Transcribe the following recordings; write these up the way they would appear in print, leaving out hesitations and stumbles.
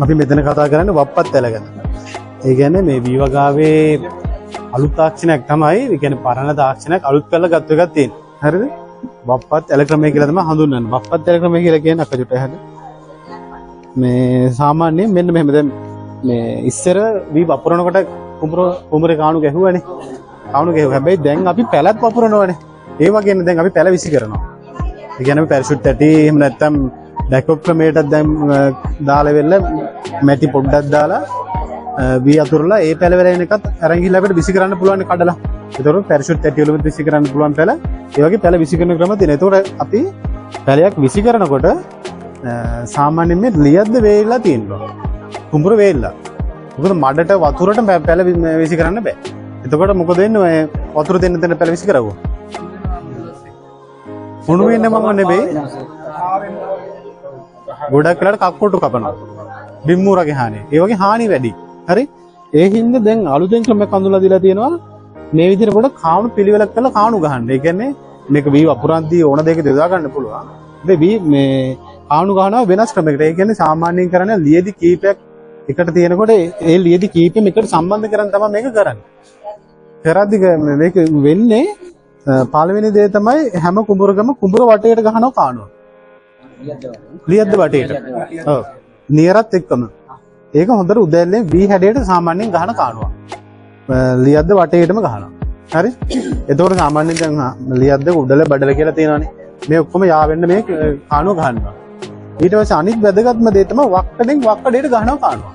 අපි මෙතන කතා කරන්නේ වප්පත් තැල ගැන. ඒ කියන්නේ මේ වීවගාවේ අලුත් තාක්ෂණයක් තමයි. ඒ කියන්නේ පරණ තාක්ෂණයක් අලුත් කරලා ගත්ත එකක් තියෙනවා. හරිද? වප්පත් තැල ක්‍රමය කියලා තමයි හඳුන්වන්නේ. වප්පත් තැල ක්‍රමය කියලා කියන්නේ අපිට හැද මේ සාමාන්‍යයෙන් මෙන්න මෙහෙම දැන් මේ ඉස්සර වී වපුරනකොට කුඹුරේ කාණු ගැහුවානේ. කාණු ගැහුවා. හැබැයි දැන් අපි පැලත් වපුරනවානේ. ඒ වගේනේ දැන් අපි පැල විසි කරනවා. ඒ කියන්නේ අපි පැරෂුට් ඇටි එහෙම නැත්නම් ඩැකොප් ක්‍රමයට දැන් දාලා වෙන්න මැටි පොඩ්ඩක් දාලා වී අතුරලා ඒ පැල වල එන එකත් අරන් ගිහලා අපිට විසි කරන්න පුළුවන් කඩලා. ඒතකොට පැරෂුට් ඇටි වල විසි කරන්න පුළුවන් පැල. ඒ වගේ පැල විසි කරන ක්‍රම තියෙනවා. ඒතකොට අපි පැලයක් විසි කරනකොට සාමාන්‍යයෙන් මේ ලියද්ද වේලිලා තියෙනවා. කුඹුර වේලිලා. මොකද මඩට වතුරට පැල විසි කරන්න බෑ. එතකොට මොකද වෙන්නේ? ඔය වතුර දෙන්න පැල විසි කරවුවා. මොන වෙන්නේ මම නෙවෙයි. ගොඩක් වෙලාවට කක්කොටු කපනවා. බිම්මුරගේ හානිය. ඒ වගේ හානි වැඩි. හරි? ඒ හින්දා දැන් අලුතෙන් ක්‍රමයක් හඳුන්වලා දීලා තියෙනවා. මේ විදිහට පොඩ කාණු පිළිවෙලක් කරලා කාණු ගහන්න. ඒ කියන්නේ මේක වී වපුරන්දී ඕන දෙයක යොදා ගන්න පුළුවන්. මේ මේ කාණු ගහනවා වෙනස් ක්‍රමයකට. ඒ කියන්නේ සාමාන්‍යයෙන් කරන්නේ ලියදි කීපයක් එකට තියෙනකොට ඒ ලියදි කීපෙම එකට සම්බන්ධ කරන් තමයි මේක කරන්නේ. කරද්දි මේක වෙන්නේ පළවෙනි දේ තමයි හැම කුඹුරකම කුඹුර වටේට ගහනවා කාණුව. ලියද්ද වටේට. ඔව්. නියරත් එක්කම. ඒක හොඳට උදැල්ලේ වී හැඩයට සාමාන්‍යයෙන් ගහන කාණුවක්. ලියද්ද වටේටම ගහනවා. හරි? එතකොට සාමාන්‍යයෙන් දැන් ලියද්ද උඩල බඩල කියලා තියෙනවානේ. මේ ඔක්කොම යාවෙන්න මේ කාණුව ගහනවා. ඊට පස්සේ අනිත් වැදගත්ම දේ තමයි වක්කඩෙන් වක්කඩේට ගහනවා කාණුව.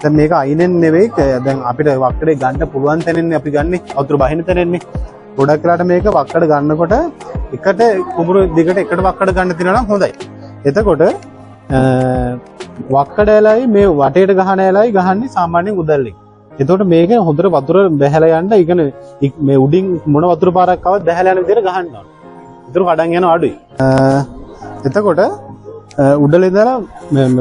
දැන් මේක අයිනෙන් නෙවෙයි දැන් අපිට වක්කඩේ ගන්න පුළුවන් තැනින්නේ අපි ගන්නෙ වතුර බහින තැනින්නේ. ගොඩක් වෙලාට මේක වක්කඩ ගන්නකොට එකට කුඹුර දිගට එකට වක්කඩ ගන්න තියෙනවා නම් හොඳයි. එතකොට වක්කඩ ඇලයි මේ වටේට ගහන ඇලයි ගහන්නේ සාමාන්‍යයෙන් උදැල්ලෙන්. එතකොට මේක හොඳට වතුර බැහැලා යන්න ඉගෙන මේ උඩින් මොන වතුර පාරක් ආවත් බැහැලා යන විදිහට ගහන්න ඕන. ඒතර කඩන් යනවා අඩුයි. එතකොට උඩල ඉඳලා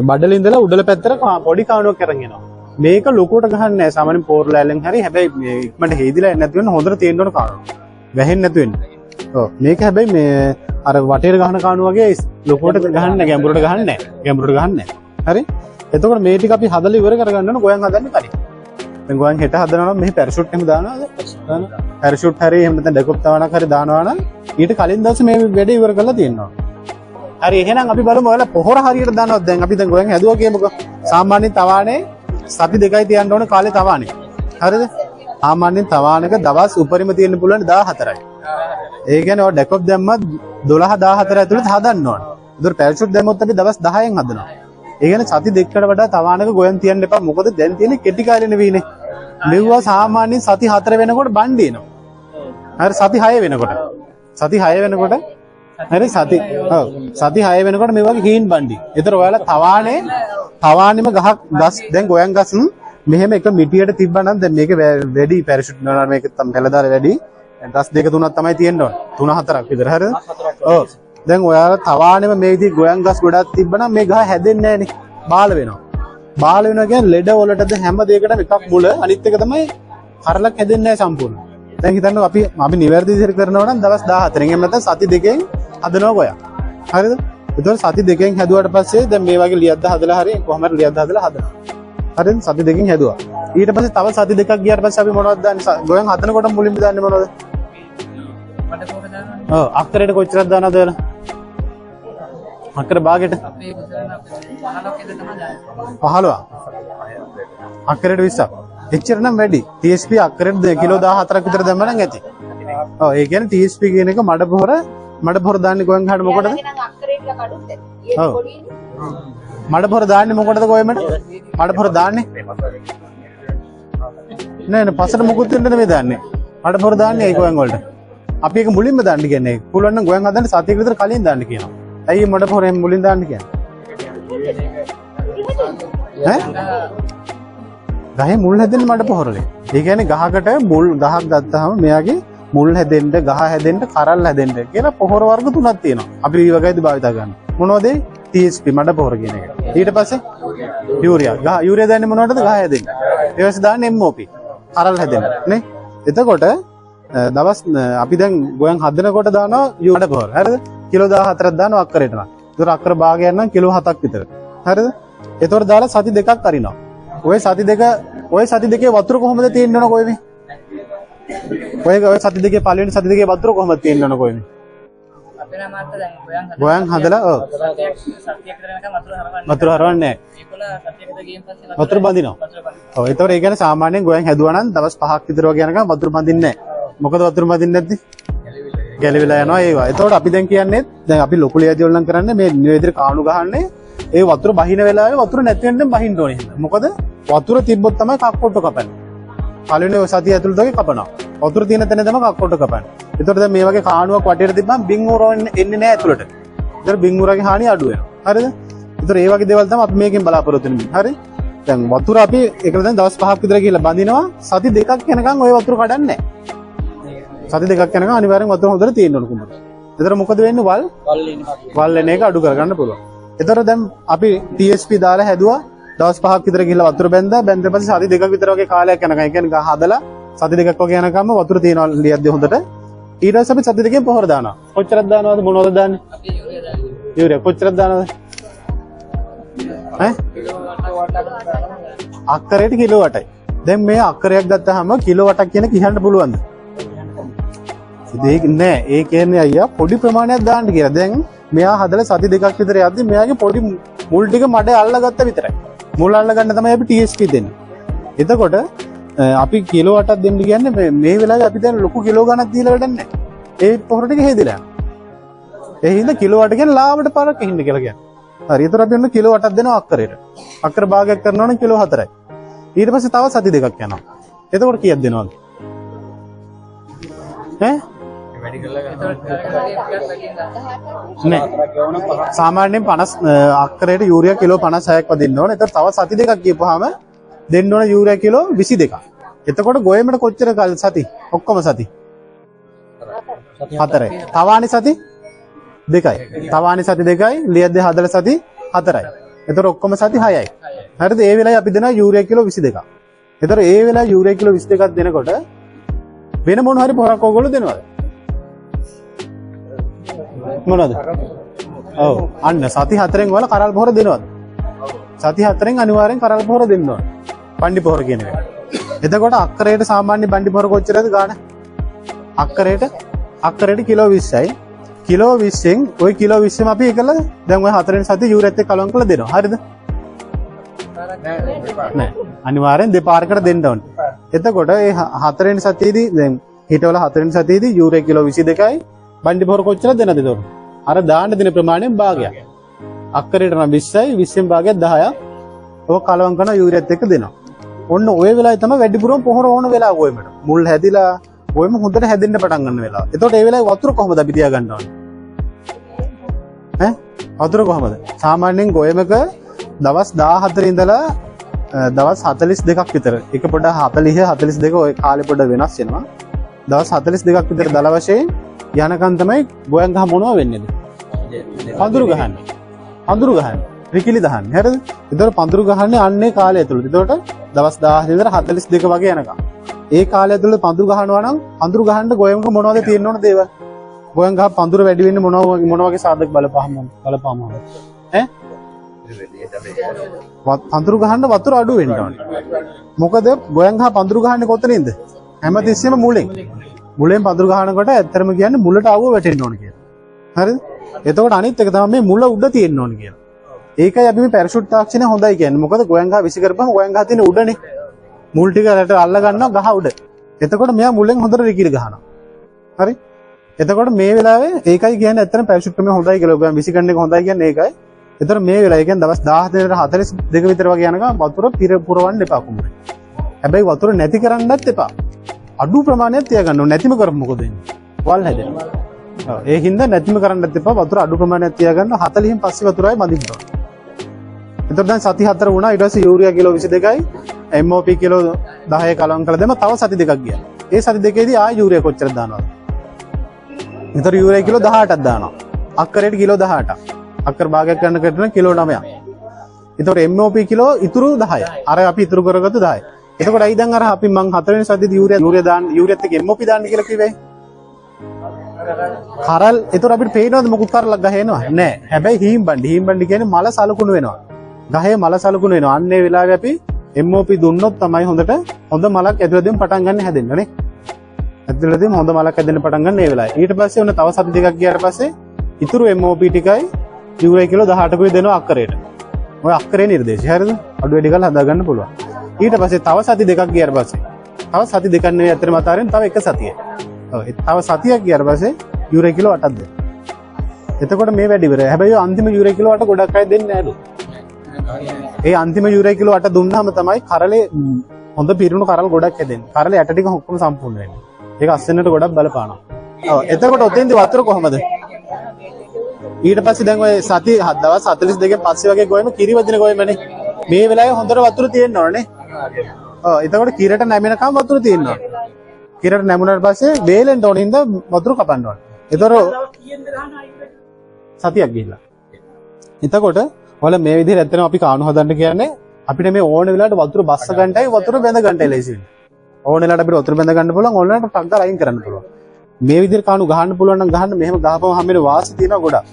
බඩල ඉඳලා උඩල පැත්තට පොඩි කාණුවක් අරන් එනවා. මේක ලොකුවට ගහන්නේ නැහැ. සාමාන්‍යයෙන් පෝරලා ඇලෙන් හරි. හැබැයි මේ ඉක්මනට හේදිලා එන්නේ නැති වෙන හොඳට තියෙන්න ඕන කාණුවක්. වැහෙන්නේ නැතු වෙන්න. ඔව් මේක හැබැයි මේ අර වටේට ගහන කාණුව වගේ ලොකුවට ගහන්නේ නැහැ. ගැඹුරට ගහන්නේ නැහැ. ගැඹුරට ගහන්නේ නැහැ. හරි? එතකොට මේ ටික අපි හදලා ඉවර කරගන්න ඕන ගෝයන් හදන්නේ කලින්. දැන් ගෝයන් හෙට හදනවා නම් මෙහි පැරෂුට් එහෙම දානවාද? දානවා. පැරෂුට් හරි එහෙම නැත්නම් ඩෙකොප් තවණක් හරි දානවා නම් ඊට කලින් දවසේ මේ වැඩේ ඉවර කරලා තියෙනවා. හරි එහෙනම් අපි බලමු ඔයාලා පොහොර හරියට දානවද? දැන් අපි දැන් ගෝයන් හැදුවා කියමුකෝ. සාමාන්‍යයෙන් තවානේ සති 2යි තියන්න ඕන කාලේ තවානේ. හරිද? සාමාන්‍යයෙන් තවානක දවස් උපරිම තියෙන්න පුළුවන් 14යි. ඒ කියන්නේ ඔය ඩෙකොප් දැම්මත් 12 14 ඇතුළත හදන්න ඕන. ඒතර පැරෂුට් දැම්මොත් අපි දවස් 10න් හදනවා. ඒ කියන්නේ සති දෙකකට වඩා තවානක ගෝයන් තියන්න එපා. මොකද දැන් තියෙන්නේ කෙටි කාලේ නෙවෙයිනේ. මෙවුවා සාමාන්‍යයෙන් සති 4 වෙනකොට බණ්ඩි එනවා. හරි සති 6 වෙනකොට. සති 6 වෙනකොට හරි සති 6 වෙනකොට මේ වගේ හීන් බණ්ඩි. ඒතර ඔයාලා තවානෙම ගස් දැන් ගෝයන් ගස් මෙහෙම එක මිටියට තිබ්බනම් දැන් මේක වැඩි පැරෂුට් නෝනා මේක තමයි පළදාර වැඩි. ගස් දෙක තුනක් තමයි තියෙන්න ඕන. 3-4ක් විතර හරිද? ඔව්. දැන් ඔයාලා තවානෙම මේ විදිහ ගෝයන් ගස් ගොඩක් තිබ්බනම් මේ ගහ හැදෙන්නේ නැහනේ. බාල වෙනවා. බාල වෙනවා කියන්නේ ලෙඩ වලටද හැම දෙයකටම එකක් මුල අනිත් එක තමයි හරලක් හැදෙන්නේ නැහැ සම්පූර්ණ. දැන් හිතන්න අපි නිවැරදි විදිහට කරනවා නම් දවස් 14න් එහෙම නැත්නම් සති දෙකෙන් හදනවා ගෝයා. හරිද? ඒතකොට සති දෙකෙන් හැදුවාට පස්සේ දැන් මේ වගේ ලියද්ද හදලා හරි කොහොම හරි ලියද්ද හදලා හදනවා. හරිද? සති දෙකෙන් හැදුවා. ඊට පස්සේ තව සති දෙකක් ගියාට පස්සේ අපි මොනවද දාන්නේ? ගෝයන් හදනකොට මුලින්ම දාන්නේ මොනවද? ඔව් අක්කරේට කොච්චරක් දානවද ඔයාලා? අක්කර භාගයට 15. අක්කරේට 20ක්. එච්චර නම් වැඩි. TSP අක්කරේට කිලෝ 14ක් විතර දැම්ම නම් ඇති. ඔව් ඒ කියන්නේ TSP කියන එක මඩ පොහොර දාන්නේ ගෝයන් ගහන්න මොකටද? ඔව්. මඩ පොහොර දාන්නේ මොකටද ගෝයමට? මඩ පොහොර දාන්නේ නෑ පස්සට මුකුත් දෙන්න නෙමෙයි දාන්නේ. මඩ පොහොර දාන්නේ ඒ ගෝයන් වලට. අපි ඒක මුලින්ම දාන්න කියන්නේ. පුළුවන් නම් ගෝයන් හදන්න සතියක විතර කලින් දාන්න කියනවා. ඇයි මඩ පොහොර මුලින් දාන්න කියන්නේ? ගහේ මුල් හැදෙන්න මඩ පොහොරලේ. ඒ කියන්නේ ගහකට මුල් ගහක් ගත්තාම මෙයාගේ මුල් හැදෙන්න, ගහ හැදෙන්න, කරල් හැදෙන්න කියලා පොහොර වර්ග තුනක් තියෙනවා. අපි මේ වගේදී භාවිත කරනවා. මොනවද? TSP මඩ පොහොර කියන එක. ඊට පස්සේ යූරියා. යූරියා දාන්නේ මොනවටද? ගහ හැදෙන්න. ඊට පස්සේ දාන්නේ MOP. කරල් හැදෙන්න නේ. එතකොට දවස් අපි දැන් ගෝයන් හදනකොට දානවා යූරියා පොහොර. හරිද? කිලෝ 14ක් දානවා අක්කරේට නම්. ඒතර අක්කර භාගයක් නම් කිලෝ 7ක් විතර. හරිද? එතකොට දාලා සති දෙකක් අරිනවා. ඔය සති දෙකේ වතුර කොහොමද තියෙන්න ඕන කොයිනේ? ඔය සති දෙකේ පළවෙනි සති දෙකේ වතුර කොහොමද තියෙන්න ඕන කොයිනේ? අපේ නම් අත දැන් ගෝයන් හදලා ඔව්. සතියක් විතර වෙනකම් වතුර හරවන්නේ නැහැ. ඒකල සතියකට ගියන් පස්සේ වතුර බඳිනවා. ඔව් ඒතකොට ඒ කියන්නේ සාමාන්‍යයෙන් ගෝයන් හැදුවා නම් දවස් 5ක් විතර වගේ යනකම් වතුර බඳින්නේ නැහැ. මොකද වතුර බඳින්නේ නැද්දි? ගැලවිලා යනවා ඒවා. එතකොට අපි දැන් කියන්නේ දැන් අපි ලොකු ලියදී වල නම් කරන්නේ මේ විදිහට කාණු ගහන්නේ ඒ වතුර බහින වෙලාවේ වතුර නැති වෙන්න බහින්න ඕනේ හින්දා. මොකද වතුර තිබ්බොත් තමයි කක්කොට්ට කපන්නේ. පළවෙනි ඔය සතිය ඇතුළත වගේ කපනවා. වතුර තියෙන තැන තමයි කක්කොට්ට කපන්නේ. එතකොට දැන් මේ වගේ කාණුවක් වටේට තිබ්බම බින් උර එන්නේ නැහැ ඇතුළට. ඒතර බින් උරගේ හානිය අඩු වෙනවා. හරිද? ඒතර ඒ වගේ දේවල් තමයි අපි මේකෙන් බලාපොරොත්තු වෙන්නේ. හරි? දැන් වතුර අපි ඒකල දැන් දවස් 5ක් විතර ගිහලා බඳිනවා. සති දෙකක් යනකම් ওই වතුර කඩන්නේ නැහැ. සති දෙකක් යනකම් අනිවාර්යෙන් වතුර හොඳට තියෙන්න ඕන කුඹුර. ඒතර මොකද වෙන්නේ? වල් එන එක අඩු කරගන්න පුළුවන්. ඒතර දැන් අපි TSP දාලා හැදුවා දවස් 5ක් විතර ගිහලා වතුර බැන්දා පස්සේ සති දෙකක් විතර වගේ කාලයක් යනකම් ඒ කියන්නේ හදලා සති දෙකක් වගේ යනකම් වතුර තියෙනවා ලියද්දි හොඳට ඊට පස්සේ අපි සති දෙකෙන් පොහොර දානවා කොච්චරක් දානවද මොනවද දාන්නේ අපි යූරියා කොච්චරක් දානවද ඈ අක්කරයට කිලෝ 8යි දැන් මේ අක්කරයක් ගත්තාම කිලෝ 8ක් කියන කියන්න පුළුවන්ද ඒක නෑ ඒ කියන්නේ අයියා පොඩි ප්‍රමාණයක් දාන්න කියලා දැන් මෙයා හදලා සති දෙකක් විතර යද්දි මෙයාගේ පොඩි මුල් ටික මඩේ අල්ලගත්ත විතරයි මුල් අල්ල ගන්න තමයි අපි TSP දෙන්නේ. එතකොට අපි කිලෝ 8ක් දෙන්න කියන්නේ මේ වෙලාවේ අපි දැන් ලොකු කිලෝ ගණක් දීලා වැඩක් නැහැ. ඒ පොහොර ටික හේදිලා යනවා. ඒ හින්දා කිලෝ 8 කියන්නේ ලාවට පාරක් හින්න කියලා කියන්නේ. හරි. ඒතර අපි ඔන්න කිලෝ 8ක් දෙනවා අක්කරයට. අක්කර භාගයක් කරනවා නම් කිලෝ 4යි. ඊට පස්සේ තව සති දෙකක් යනවා. එතකොට කීයක් දෙනවද? ඈ? වැඩි කරලා නෑ. සාමාන්‍යයෙන් 50 අක්කරයට යූරියා කිලෝ 56ක් වදින්න ඕන. ඒතර තව සති දෙකක් ගියපුවාම දෙන්න ඕන යූරියා කිලෝ 22ක්. එතකොට ගොයමට කොච්චර කල් සති? ඔක්කොම සති. 4යි. තවානි සති 2යි. තවානි සති 2යි, ලියද්ද හදලා සති 4යි. එතකොට ඔක්කොම සති 6යි. හරිද? ඒ වෙලාවේ අපි දෙනවා යූරියා කිලෝ 22ක්. එතකොට ඒ වෙලාවේ යූරියා කිලෝ 22ක් දෙනකොට වෙන මොන හරි පොරක් ඕගොල්ලෝ දෙනවද? මොනවද? ඔව් අන්න සති 4න් වල කරල් පොහොර දෙනවද? සති 4න් අනිවාර්යෙන් කරල් පොහොර දෙන්න ඕන. බණ්ඩි පොහොර කියන එක. එතකොට අක්කරයට සාමාන්‍ය බණ්ඩි පොහොර කොච්චරද ගාණ? අක්කරයට කිලෝ 20යි. කිලෝ 20න් ওই කිලෝ 20ම අපි එකල දැන් ওই 4වෙනි සතිය යූරියත් එක්ක කලවම් කරලා දෙනවා. හරිද? නෑ. අනිවාර්යෙන් දෙපාරකට දෙන්න ඕනේ. එතකොට ඒ 4වෙනි සතියේදී දැන් හිටවල 4වෙනි සතියේදී යූරියා කිලෝ 22යි බණ්ඩි පොහොර කොච්චරද දෙනවද එතකොට? අර දාන්න දෙන ප්‍රමාණයෙන් භාගයක්. අක්කරයට නම් 20යි 20න් භාගයක් 10ක්. ඔක කලවම් කරන යූරියත් එක්ක දෙනවා. ඔන්න ඔය වෙලාවේ තමයි වැඩිපුරම පොහොර ඕන වෙලාව ගොයමට. මුල් හැදිලා ගොයම හොඳට හැදෙන්න පටන් ගන්න වෙලාව. එතකොට ඒ වෙලාවේ වතුර කොහොමද අපි තියා ගන්න ඕනේ? ඈ? වතුර කොහොමද? සාමාන්‍යයෙන් ගොයමක දවස් 14 ඉඳලා දවස් 42ක් විතර. එක පොඩ 40 42 ඔය කාලේ පොඩ වෙනස් වෙනවා. දවස් 42ක් විතර දල වශයෙන් යනකන් තමයි ගොයන් ගහ මොනවා වෙන්නේද? පඳුරු ගහන්නේ. පඳුරු ගහන්නේ. රිකිලි දාන්නේ. හරිද? ඒතකොට පඳුරු ගහන්නේ අන්නේ කාලය ඇතුළත. ඒතකොට දවස් 10 ඉඳලා 42 වගේ යනකම්. ඒ කාලය ඇතුළත පඳුරු ගහනවා නම් පඳුරු ගහන්න ගොයමක මොනවද තියෙන්න ඕන දේවල්? ගොයන් ගහ පඳුරු වැඩි වෙන්නේ මොන වගේ සාධක බලපහම ඈ? පඳුරු ගහන්න වතුර අඩු වෙන්න ඕනේ. මොකද ගොයන් ගහ පඳුරු ගහන්නේ කොතනින්ද? හැමතිස්සෙම මුලෙන්. මුලෙන් පඳුරු ගහනකොට ඇත්තටම කියන්නේ මුලට ආවුව වැටෙන්න ඕන කියලා. හරිද? එතකොට අනිත් එක තමයි මේ මුල උඩ තියෙන්න ඕන කියලා. ඒකයි අපි මේ පැරෂූට් තාක්ෂණය හොඳයි කියන්නේ. මොකද ගොයන් ගහ විසි කරපුවම ගොයන් ගහ තියෙන උඩනේ. මුල් ටික රට අල්ල ගන්නවා ගහ උඩ. එතකොට මෙයා මුලෙන් හොඳට රිකිලි ගහනවා. හරි? එතකොට මේ වෙලාවේ ඒකයි කියන්නේ ඇත්තටම පැරෂූට් ක්‍රමය හොඳයි කියලා. ගොයන් විසි කරන එක හොඳයි කියන්නේ ඒකයි. එතකොට මේ වෙලාවේ කියන්නේ දවස් 17 ඉඳලා 42 විතර වගේ යනකම් වතුර පුරවන්න එපා කුඹුරේ. හැබැයි වතුර නැති කරන්නත් එපා. අඩු ප්‍රමාණයක් තියාගන්න ඕනේ. නැතිම කරපො මොකද වෙන්නේ? වල් හැදෙනවා. ඔව් ඒ හින්දා නැතිම කරන්නත් එපා. වතුර අඩු ප්‍රමාණයක් තියාගන්න 40න් පස්සේ වතුරයි මදින්න ඕනේ. එතකොට දැන් සති 4 වුණා. ඊට පස්සේ යූරියා කිලෝ 22යි MOP කිලෝ 10 කලවම් කරලා දෙම තව සති දෙකක් ගියා. ඒ සති දෙකේදී ආය යූරියා කොච්චරද දානවද? ඊතර යූරියා කිලෝ 18ක් දානවා. අක්කරයට කිලෝ 18ක්. අක්කර භාගයක් ගන්න කරන කිලෝ 9ක්. ඊතර MOP කිලෝ ඉතුරු 10යි. අර අපි ඉතුරු කරගත්තු 10යි. එතකොට අයි දැන් අර අපි මං 4 වෙනි සතියේදී යූරියා දාන්න යූරියත් එක්ක MOP දාන්න කියලා කිව්වේ. කරල් එතකොට අපිට පේනවද මොකුත් කරලක් ගහේනවා? නෑ. හැබැයි හීම් බණ්ඩි කියන්නේ මල සලකුණු වෙනවා. ගහේ මල සලකුණු වෙනවා. අන්න ඒ වෙලාවේ අපි MOP දුන්නොත් තමයි හොඳ මලක් ඇතුළතින් පටන් ගන්න හැදෙන්නේ. ඇතුළතින් හොඳ මලක් හැදෙන්න පටන් ගන්න ඒ වෙලාවේ. ඊට පස්සේ ඔන්න තව සති දෙකක් ගියාට පස්සේ ඉතුරු MOP ටිකයි යුරේ කිලෝ 18කුයි දෙනවා අක්කරයට. ඔය අක්කරේ නිර්දේශය හරියද? අඩු වැඩි කරලා හදා ගන්න පුළුවන්. ඊට පස්සේ තව සති දෙකක් ගියාට පස්සේ තව සති දෙකක් නෙවෙයි අතරම අතාරින් තව එක සතියක්. ඔව් තව සතියක් ගියාට පස්සේ යුරේ කිලෝ 8ක් දෙන්න. එතකොට මේ වැඩි ඉවරයි. හැබැයි අන්තිම යුරේ කිලෝ 8 ගොඩක් අය දෙන්නේ නැහැලු. ඒ අන්තිම යුරේ කිලෝ 8 දුන්නාම තමයි කරලේ හොඳ පිරුණු කරල් ගොඩක් හැදෙන්නේ. කරලේ යට ටික ඔක්කොම සම්පූර්ණ වෙන්නේ. ඒක අස්සෙන්නට ගොඩක් බලපානවා. ඔව් එතකොට ඔතෙන්දී වතුර කොහමද? ඊට පස්සේ දැන් ඔය සති දවස් 42කින් පස්සේ වගේ ගොයම කිරි වදින ගොයමනේ. මේ වෙලාවේ හොඳට වතුර තියෙන්න ඕනේ. ඔව් එතකොට කිරට නැමෙනකම් වතුර තියෙන්න ඕනේ. කිරට නැමුණාට පස්සේ වේලෙන්න ඕන හින්දා වතුර කපන්න ඕනේ. එතකොට සතියක් ගිහිල්ලා. එතකොට ඔයාලා මේ විදිහට ඇත්තටම අපි කාණු හදන්න කියන්නේ අපිට මේ ඕන වෙලාවට වතුර බස්ස ගන්නටයි වතුර බැඳ ගන්නටයි ලේසි වෙන්නේ. ඕන වෙලාවට අපිට වතුර බැඳ ගන්න පුළුවන් ඕන වෙලාවට ටක් ගාලා අයින් කරන්න පුළුවන්. මේ විදිහට කාණු ගහන්න පුළුවන් නම් ගහන්න මෙහෙම ගහපුවම හැමෙර වාසි තියෙනවා ගොඩක්.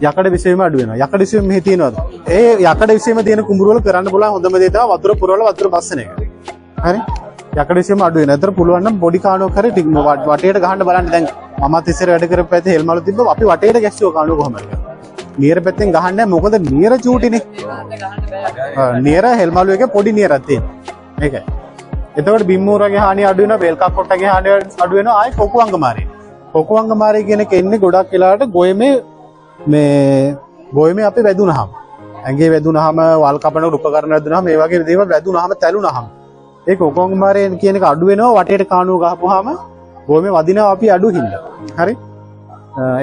යකඩ විසීම අඩු වෙනවා. යකඩ විසීම මෙහි තියෙනවද? ඒ යකඩ විසීම තියෙන කුඹුර වල කරන්න පුළුවන් හොඳම දේ තමයි වතුර පුරවල වතුර බස්සන එක. හරි? යකඩ විසීම අඩු වෙනවා. ඒතර පුළුවන් නම් පොඩි කාණුවක් හරි වටේට ගහන්න බලන්න. දැන් මමත් ඉස්සර වැඩ කරපු පැත්තේ හෙල්මලු තිබ්බ අපි වටේට ගැස්සුවා කාණුව කොහමද? නියර පැත්තෙන් ගහන්නේ මොකද නියර චූටිනේ. නියර හෙල්මලු එකේ පොඩි නියරක් තියෙනවා. ඒකයි. එතකොට බිම්මූර වගේ හානිය අඩු වෙනවා. බේල් කක් කොට්ටගේ හානිය අඩු වෙනවා. ආයේ කොකුවංගමාරේ. කොකුවංගමාරේ කියන එක එන්නේ ගොඩක් වෙලාවට ගොයමේ මේ ගොයමේ අපි වැදුනහම ඇඟේ වැදුනහම වල් කපන උපකරණ වැදුනහම මේ වගේ දේවල් වැදුනහම තැළුනහම ඒ කොකුවංගමාරේ කියන එක අඩු වෙනවා. වටේට කාණුව ගහපුවාම ගොයමේ වදිනවා අපි අඩු හින්දා. හරි?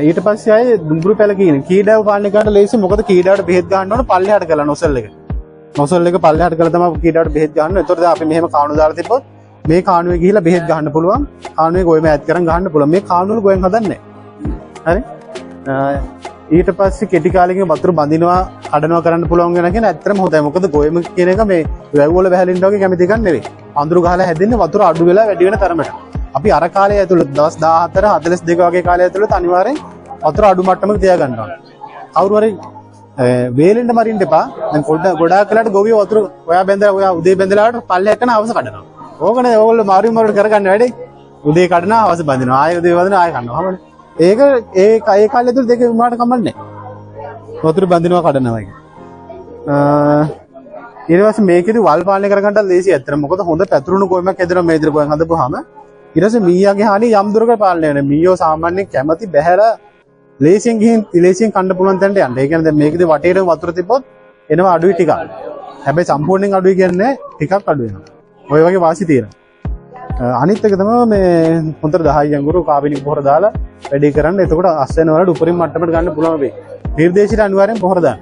ඊට පස්සේ ආයේ දුඹුරු පැල කියන කීඩාව පාලනය කරන්න ලේසි. මොකද කීඩාවට බෙහෙත් ගන්න ඕන පල්ලෙහාට කරලා නොසල් එක. නොසල් එක පල්ලෙහාට කරලා තමයි කීඩාවට බෙහෙත් ගන්න. ඒතකොට දැන් අපි මෙහෙම කාණුව දාලා තිබ්බොත් මේ කාණුවේ ගිහිල්ලා බෙහෙත් ගන්න පුළුවන්. කාණුවේ ගොයම ඈත් කරන් ගන්න පුළුවන්. මේ කාණුව වල ගොයම් හදන්නේ නැහැ. හරි? ඊට පස්සේ කෙටි කාලෙකින් වතුර බඳිනවා කඩනවා කරන්න පුළුවන් වෙන කියන ඇත්තටම හොඳයි. මොකද ගොයම කියන එක මේ වැව් වල බහැලින්න වගේ කැමති එකක් නෙවෙයි. අඳුරු ගහලා හැදෙන්නේ වතුර අඩු වෙලා වැඩි වෙන තරමට. අපි අර කාලය ඇතුළත දවස් 14 42 වගේ කාලය ඇතුළත අනිවාර්යෙන් වතුර අඩු මට්ටමක තියාගන්න ඕනේ. කවුරු හරි වේලෙන්න මරින්න එපා. දැන් ගොඩාක් වෙලාට ගොවිය වතුර ඔයා බැඳලා ඔයා උදේ බැඳලාට පල්ලෙ එකන අවස කඩනවා. ඕකනේ ඕගොල්ලෝ මාරු කරගන්න වැඩේ. උදේ කඩනවා අවස බඳිනවා. ආයෙ උදේ වදිනවා ආයෙ කනවා. හමනේ. ඒක ඒ කාලය ඇතුළත දෙක උමාට කමන්නේ නැහැ. වතුර බඳිනවා කඩනවා එක. ඊට පස්සේ මේකෙදි වල් පාලනය කරගන්නත් ලේසි ඇත්තට. මොකද හොඳ පැතුරුණු ගොයමක් ඇදෙනවා මේ විදිහට ගොයම් හදපුවාම. ඊට පස්සේ මීයාගේ හානිය යම් දුරකට පාලනය වෙනවා. මීයෝ සාමාන්‍යයෙන් කැමති බහැලා ලේසියෙන් ගිහින් ලේසියෙන් කන්න පුළුවන් තැනට යන්න. ඒ කියන්නේ දැන් මේකෙදි වටේට වතුර තිබ්බොත් එනවා අඩුයි ටිකක්. හැබැයි සම්පූර්ණයෙන් අඩුයි කියන්නේ ටිකක් අඩු වෙනවා. ඔය වගේ වාසි තියෙනවා. අනිත් එක තමයි මේ හොඳට 10 අඟුරු කාබනික් පොහොර දාලා වැඩි කරන්න. එතකොට අස්වැන්න වලට උපරිම මට්ටමට ගන්න පුළුවන් වෙයි. නිර්දේශිත අනිවාර්යෙන් පොහොර දාන්න.